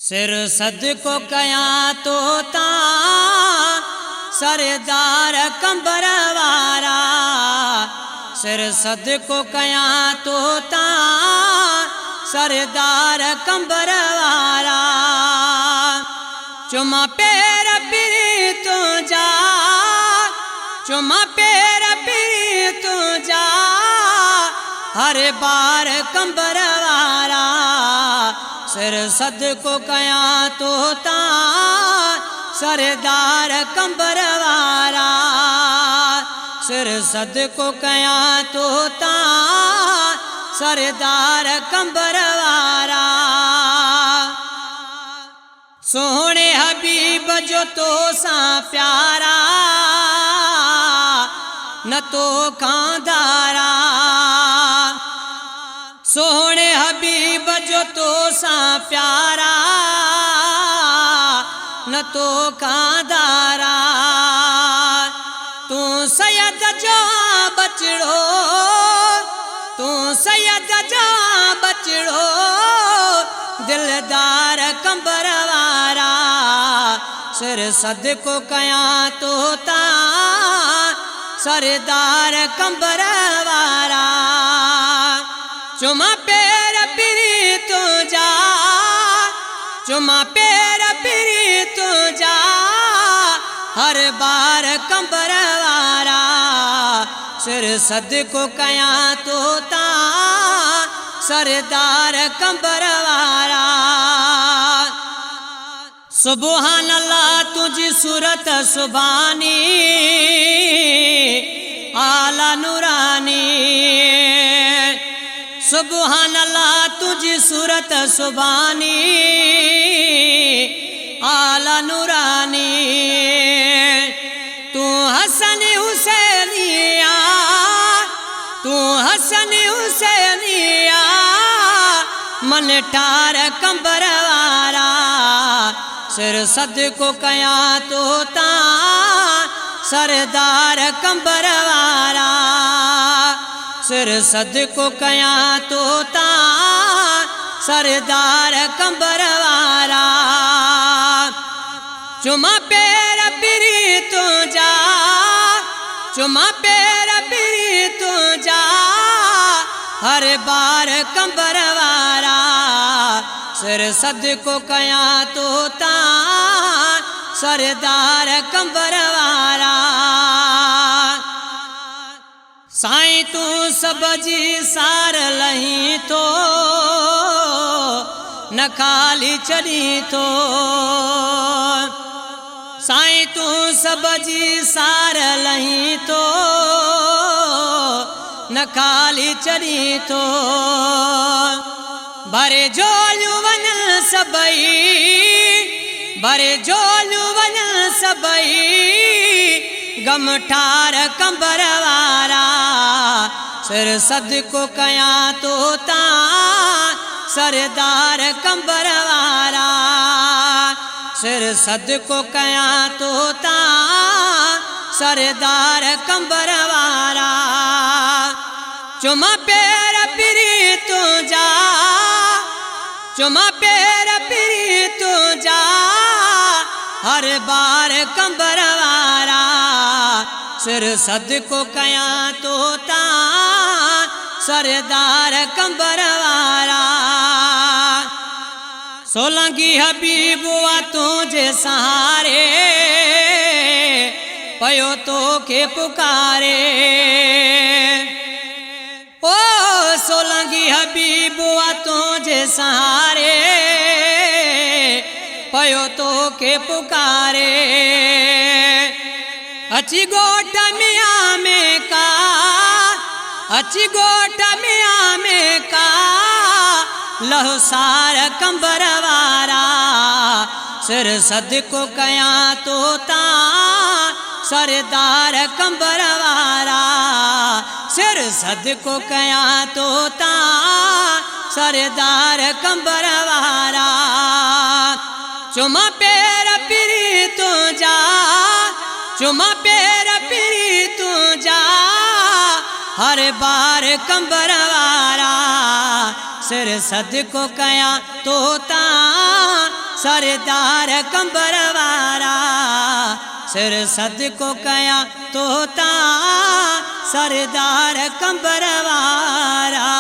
सिर सद को कया तोता सरदार कंबर वारा। सिर सद को कया तोता सरदार कंबर वारा। चुमा पैर पिरी तो जा, चुमा पैर पिरी तो जा, हर बार कंबर वारा। सिर सद को कया तोता सरदार कंबर वारा। सिर सद को कया तोता सरदार कंबर वारा। सोहणे हबीब जो तो सा प्यारा, न तो खांदारा। सोहणे हबीब जो तो सा प्यारा, न तो खांदारा। तू सैयद जो बचड़ो, तू सैयद जो बचड़ो, दिलदार कंबर वारा। सिर सद को कया तोता सरदार कंबर वारा। चुमा पैर पिरी तो जा, चुमा पैर पिरी तो जा, हर बार कंबर वारा। सिर सद को कया तोता सरदार कंबर वारा। सुबहान अल्लाह तुझी सूरत सुबानी, आला नूरानी। सुबहान अल्लाह तुझी सूरत सुबानी, आला नूरानी। तू हसन हुसैनिया, तू हसन हुसैनिया, मन ठार कंबर वारा। सिर सद को कया तोता सरदार कंबर वारा। सिर सद को कया तोता सरदार कंबर वारा। चुमा पैर पिरी तो जा, चुमा पैर पिरी तो जा, हर बार कंबर वारा। सिर सद को कया तोता सरदार कंबर वारा। साईं तू सब जी सार लही तो, न खाली चली तो। साईं तू सब जी सार लही तो, न खाली चली तो। भरे जोलू वन सबई, भरे जोलू वन सबई, गम ठार कंबर वारा। सिर सद को कया तोता सरदार कंबर वारा। सिर सद को कया तोता सरदार कंबर वारा। चुमा पैर पिरी तो जा, चुमा पैर पिरी तो जा, हर बार कंबर वारा। सिर सद को कया तोता सरदार कंबर वारा। सोलंगी हबीबुआ तुझे सहारे, पयो तो के पुकारे। ओ सोलंगी हबीबुआ तुझे सहारे, पयो तो के पुकारे। अच्छी गोट मियाँ में का, अच्छी गोट मियाँ में का, लहो सार कंबर वारा। सिर सद को कया तोता सरदार कंबर वारा। सिर सद को कया तोता सरदार कंबर वारा। चुमा पैर पिरी तो जा, चुमा पैर पिरी तो जा, हर बार कंबर वारा। सिर सद को कया तोता सरदार कंबरवारा सिर सद को कया तोता सरदार कंबरवारा।